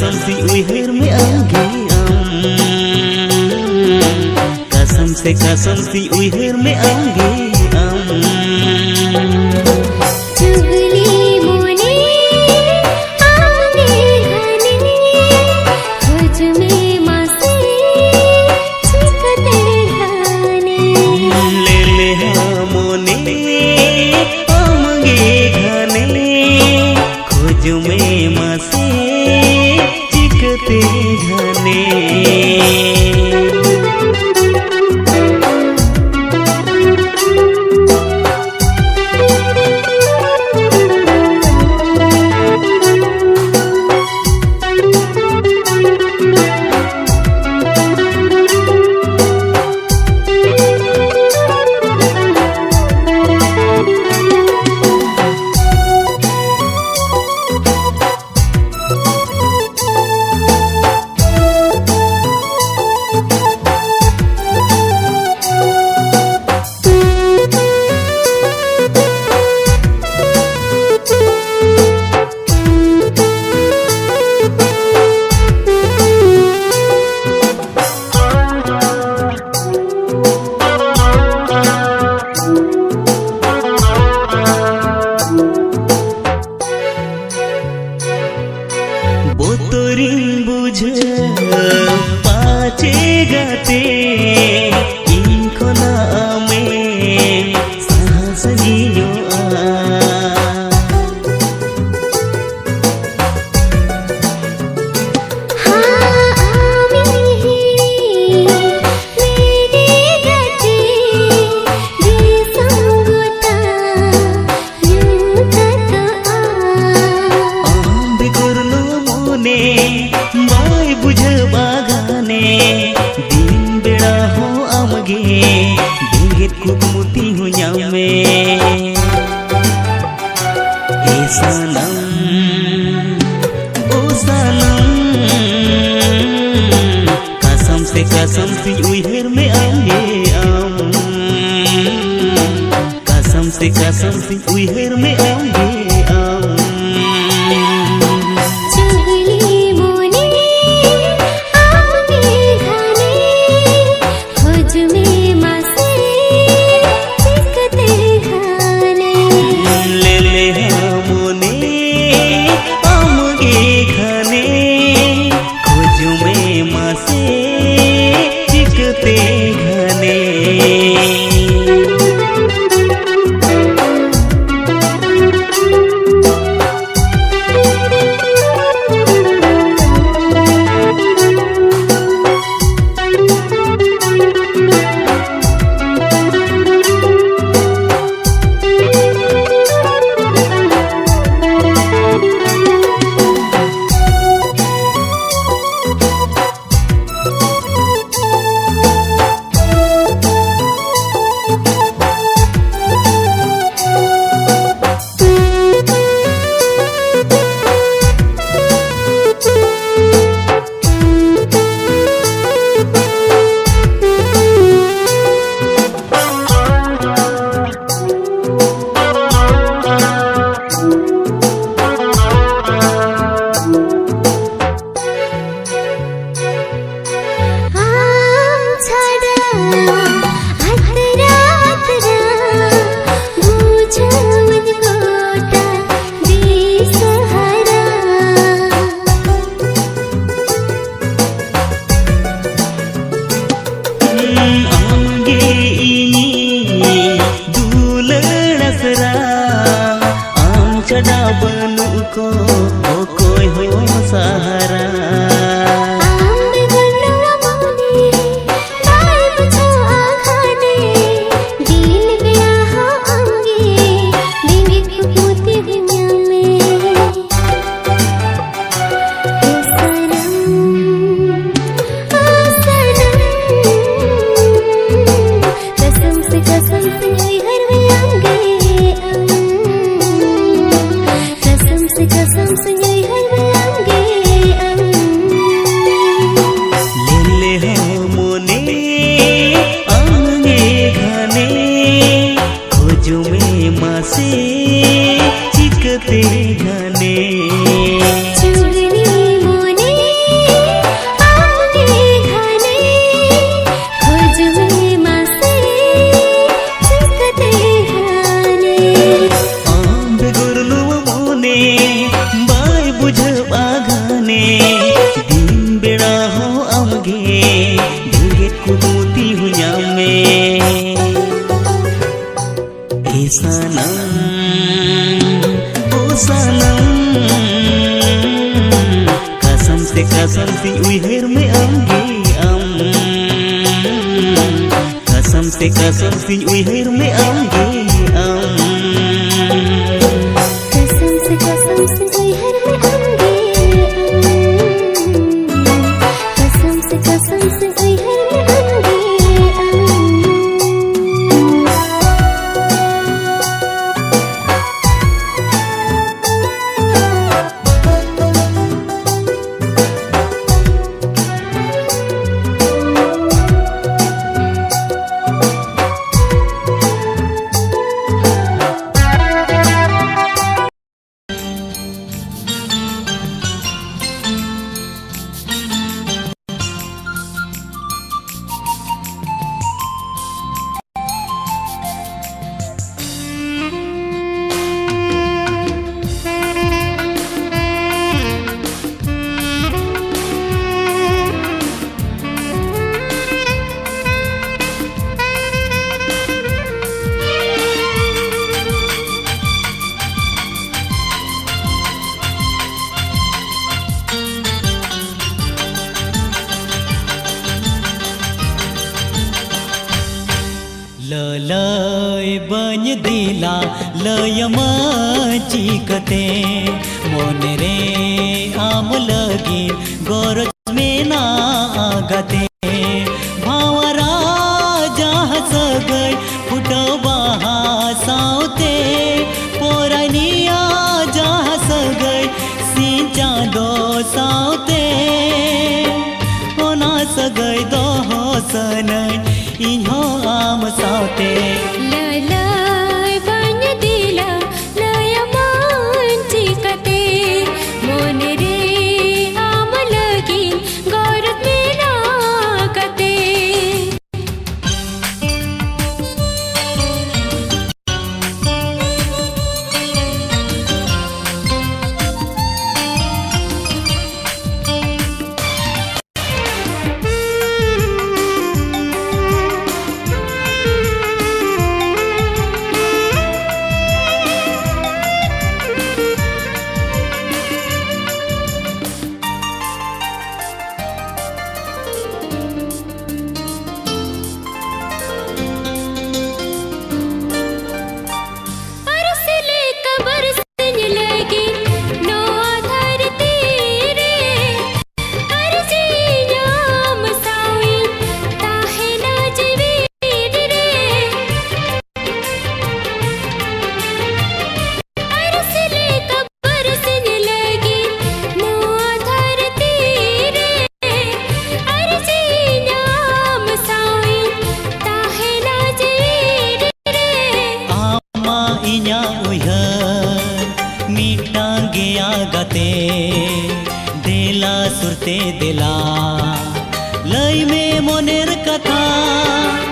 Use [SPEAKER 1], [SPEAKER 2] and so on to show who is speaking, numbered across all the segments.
[SPEAKER 1] कसम सी उइहर में आगे कसम सी उइहर में आगे
[SPEAKER 2] चुगली मोने आगे घने खोज में मासे चिकते घने
[SPEAKER 1] ले ले मोने आगे घने खोज में मासे चिकते घने पाचे गाते इनको नामे साहसनियो दिन बेड़ा हो आमगे देंगे कुकमुती हो जामे ए सनम ओ सनम कसम से उइहर में आगे कसम से उइहर में आगे उइहर में आमगे आम कसम से उइहर में आमगे आम
[SPEAKER 2] कसम से उइहर में आमगे कसम से उइहर में आमगे
[SPEAKER 1] लय बन दिला लय मचिकते मन रे आम लगी गरज में ना आगते भावरा जहाँ सगई फुटबा साउते पोरनिया जहाँ सगई सिंचा दो साउते होना सगई दो सनई इन्हो आम साउते
[SPEAKER 2] लय बन दिला लय मचिकते मन रे आम लगी गरज में ना कते
[SPEAKER 1] गते देला सुरते देला लय में मोनेर कथा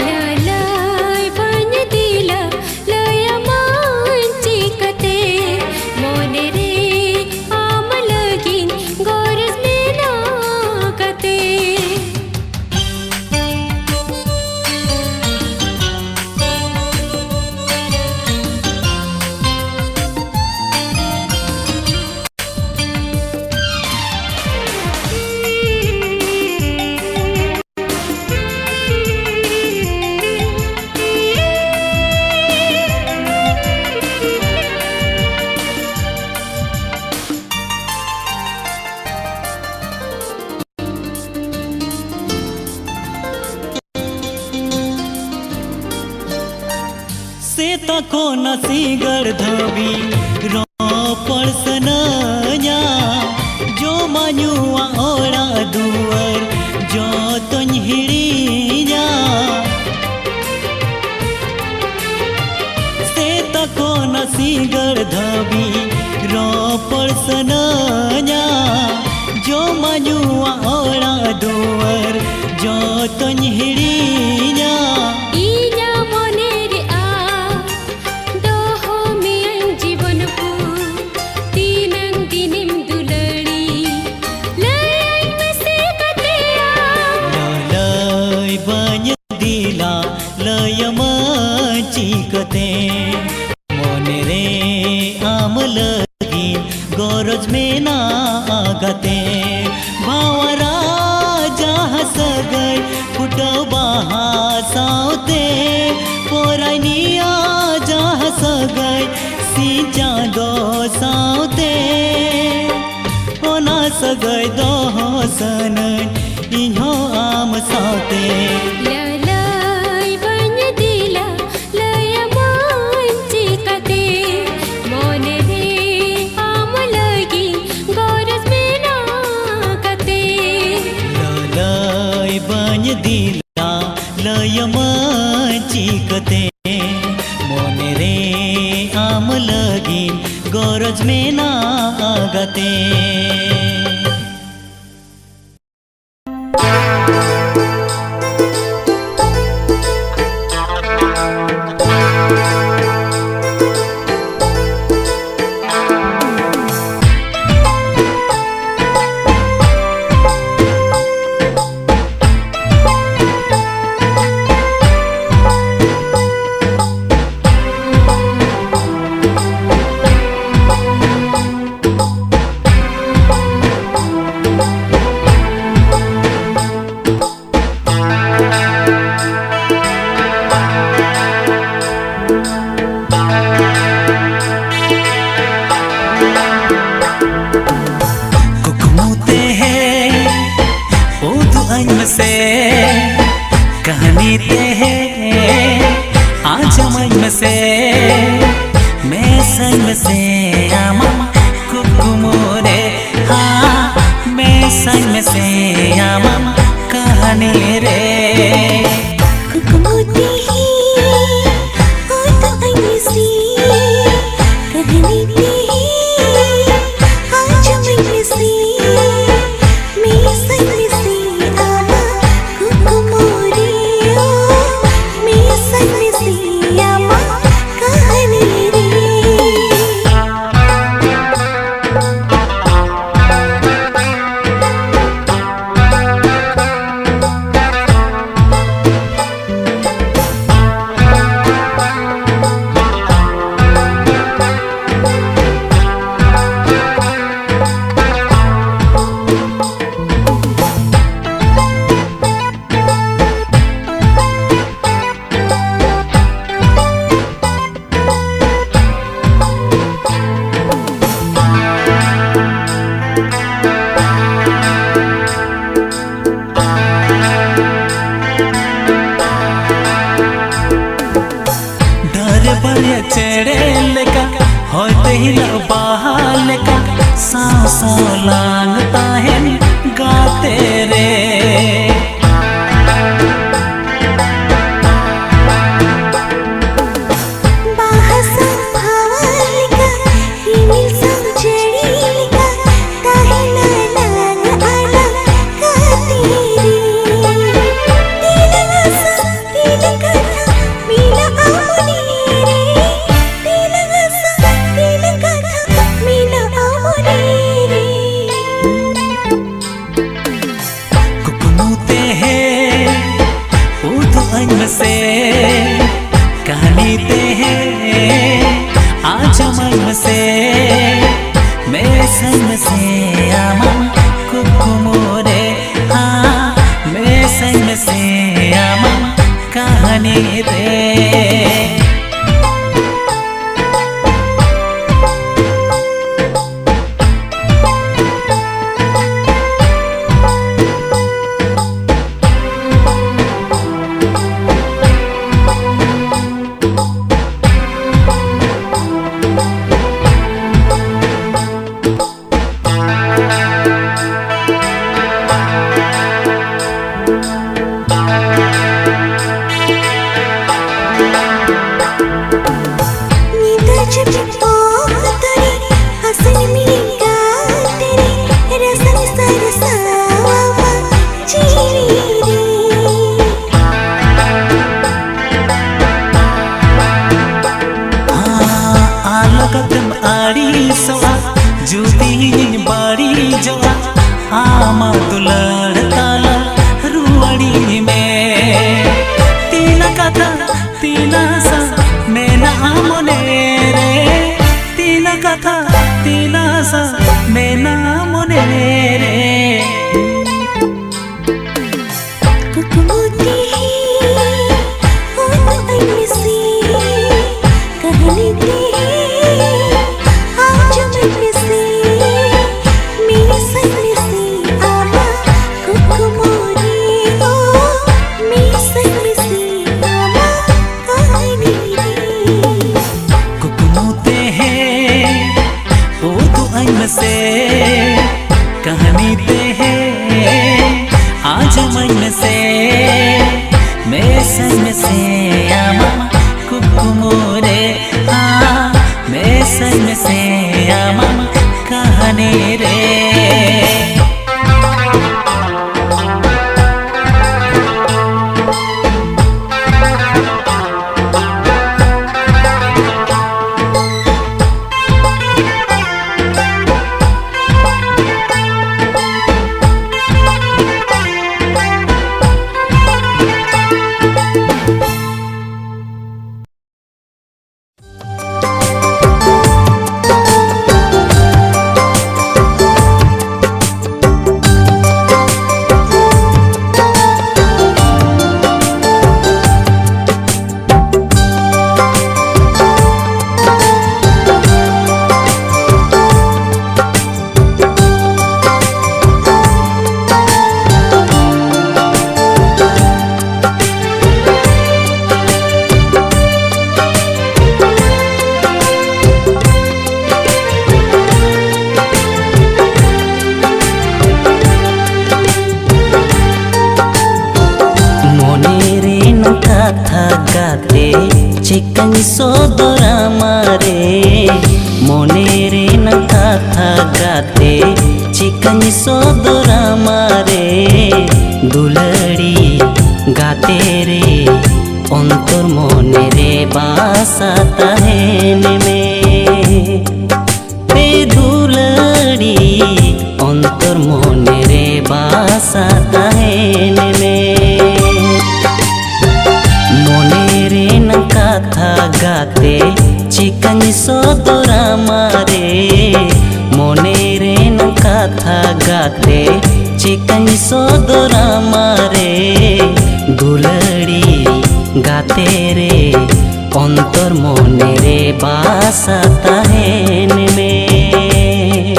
[SPEAKER 2] लय बन दिला लय मचिकते मन रे आम लगी गरज में ना कते
[SPEAKER 1] सेता को नसीगर धोबी रो परसनया जो मानुआ ओरा दुवर जो तुन हिड़िया सेता को नसीगर धोबी रो परसनया जो मानुआ ओरा दुवर जो तुन हिड़िया लय मचिकते मन रे आम लगी गरज में ना आगते भावरा सगै फुटो बाहा साउते पोराइनिया जहाँ सगै सिंचा दो साउते ओना सगै दो सनै इन्हो आम साउते
[SPEAKER 2] lalai banyak dila laya manci kate mon re am lagi goras mena kate
[SPEAKER 1] lalai banyak dila laya manci kate mon re am lagi goras mena agate कहानी ते है आज मैं से मैं संग से आमा कुकुमोरे हाँ मैं संग से आमा कहानी रे
[SPEAKER 2] कुकुमोती ही ओ तो ऐसी कहानी ते ही आज मैं से मैं संग से आमा कुकुमोरे ओ मैं संग से आमा कहानी रे
[SPEAKER 1] चेड़े लेका होते ही बहाल लेका सांसों लांगता है गाते रे से कहानी ते है आज मन से मैं संग से आमा कुकुमोरे हाँ मैं संग से आमा कहानी रे गाते चिकन सोदरा मारे मोने रे न कथा गाते चिकन सोदरा मारे दुलड़ी गाते रे अंतर मोने रे बासा तहन में पे दुलड़ी अंतर मोने रे बासा तहन में मोने रे न कथा गाते चिकन सोदरा मारे मोने रे न कथा गाते चिकन सोदरा मारे दुलड़ी गाते रे अंतर मोने रे बासा तहन में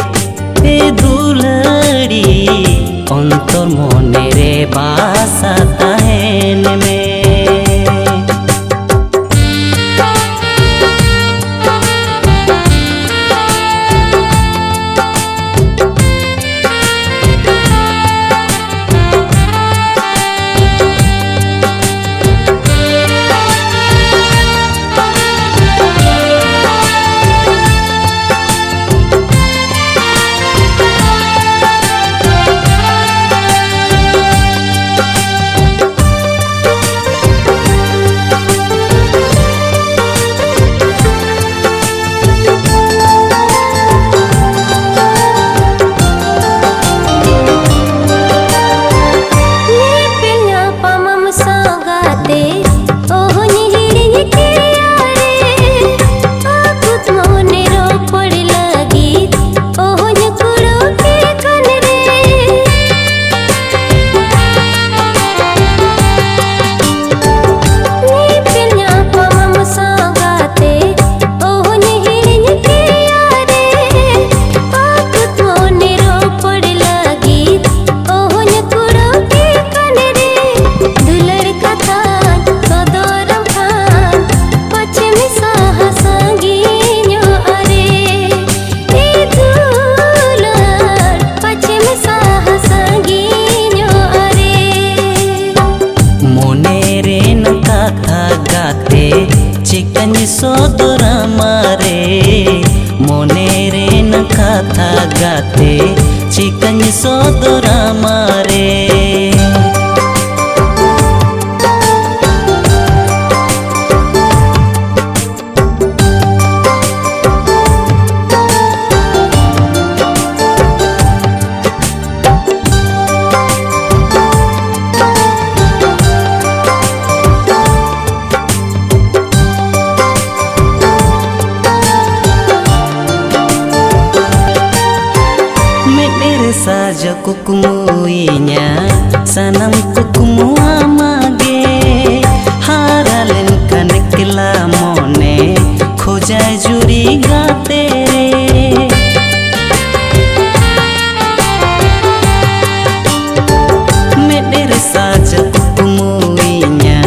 [SPEAKER 1] ए दुलड़ी अंतर मोने रे बासा तहन में। चिकन सोदरा मारे मोने रे न कथा गाते चिकन सोदरा मारे saja kukumuinya sanam kukumu amage haralen kanekla mone khoja juri gaate re mere saja kukumuinya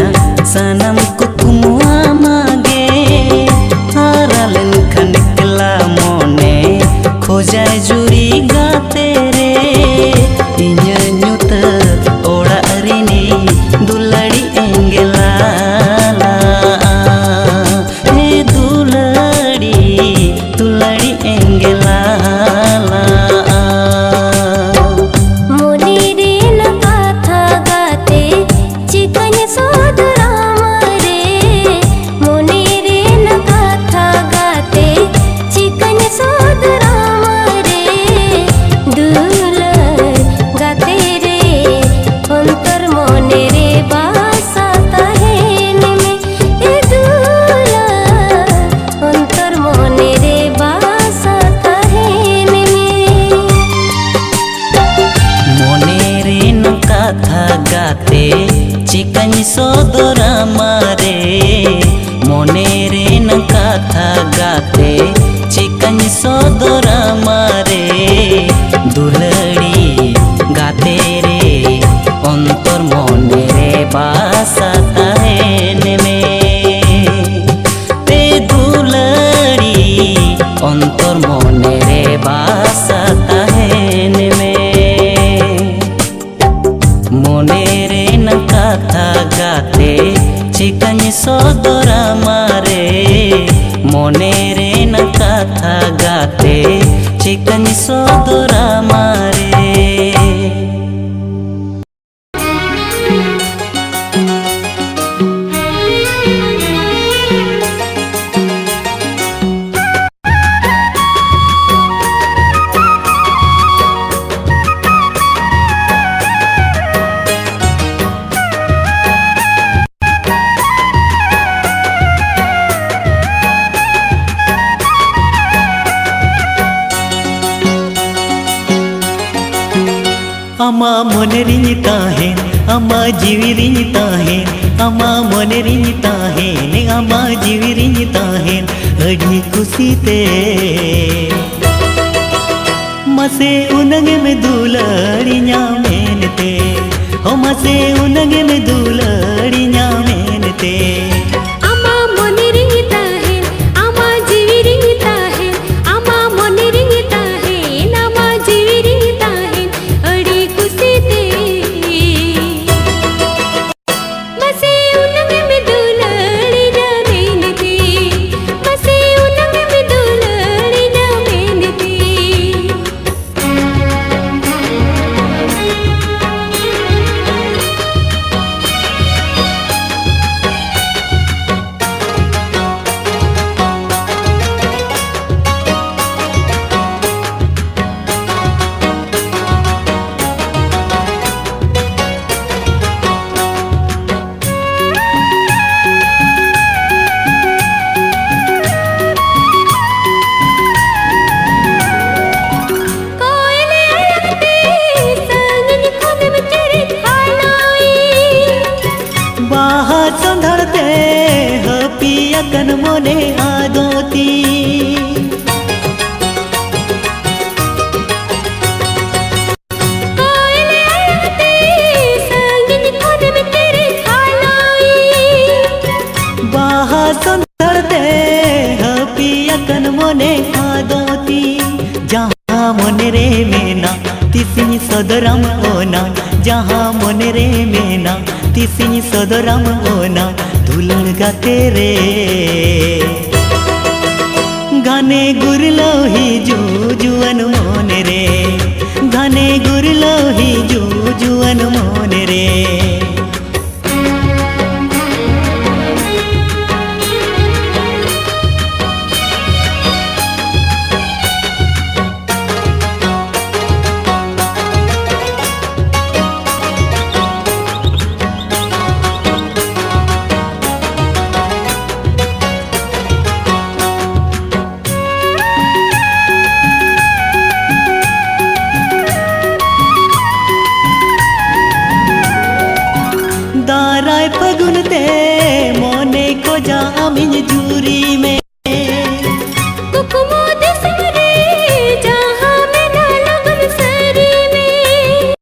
[SPEAKER 1] sanam kukumu amage haralen kanekla mone khoja juri gaate दुलड़ी एंगला हे दुलड़ी दुलड़ी एंगला
[SPEAKER 2] मोने रे न कथा गाते चिकन सोदरा मारे मोने रे न कथा गाते चिकन सोदरा मारे दुलड़ गाते रे अंतर मोने रे बासा तहन में ए दुलड़ अंतर मोने रे बासा तहन में
[SPEAKER 1] मोने रे न कथा गाते चिकन सोदरा मारे मोने रे न कथा गाते चिकन सोदरा मारे दुलड़ी गाते रे अंतर मोने रे बासा तहन में ते दुलड़ी अंतर मोने रे बासा तहन में मोने रे न कथा गाते चिकन सदरा मारे मने रे न कथा गाते चिकन सदरा मारे। अमा मने रिंगी ताहे अमा जीवी रिंगी ताहे अमा मने रिंगी ताहे ने अमा जीवी रिंगी ताहे अड़ी खुशी ते मसे उनगे में दुलड़ी न्यामेनते हो मसे उनगे में दुलड़ी न्यामेनते।
[SPEAKER 2] अमा मने रिंगी ताहे अमा जीवी रिंगी ताहे अमा मने रिंगी ताहे अमा जीवी रिंगी ताहे अड़ी खुशी ते मसे उनगे में दुलड़ी न्यामेनते मसे उनगे में दुलड़ी न्यामेनते।
[SPEAKER 1] संधरते हपिया कन मोने आदोती बाहा संधरते हपिया कन मोने आदोती जहाँ मोने रे मेना तिसिनी सदरम होना जहाँ मोने रे मेना तिसिनी सदरम होना धुलन गाते रे गाने गुरलो ही जुजुअन मोने रे गाने गुरलो ही जुजुअन मोने रे। दाराय फगुनते मोने को जा अमिन जूरी में
[SPEAKER 2] कुकुमो दिसरे जहाँ में ना लगन सरी में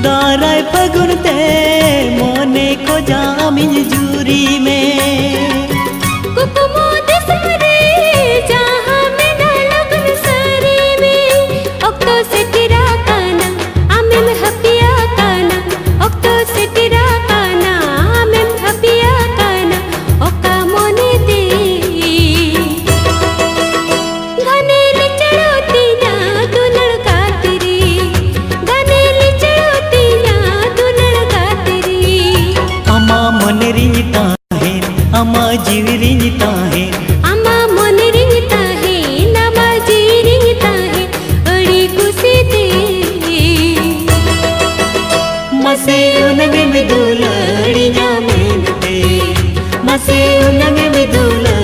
[SPEAKER 1] दाराय फगुनते मोने को जा अमिन जूरी में
[SPEAKER 2] कुकुमो दिसरे जहाँ में ना लगन सरी में ओक्तो से तिरा काना आमेम हपिया काना ओक्तो से तिरा काना आमेम हपिया काना ओका मोने दे घने लिचड़ोती ना तू लड़का तेरी घने लिचड़ोती ना तू लड़का तेरी।
[SPEAKER 1] अमा मोने रिंगता है अमा जीवी रिंगता है
[SPEAKER 2] अमा मोने रिंगता है नमा जीवी रिंगता है अड़ी खुशी दे
[SPEAKER 1] मसे उनगे में दुलड़ी न्यामेनते मसे उनगे में दुलड़ी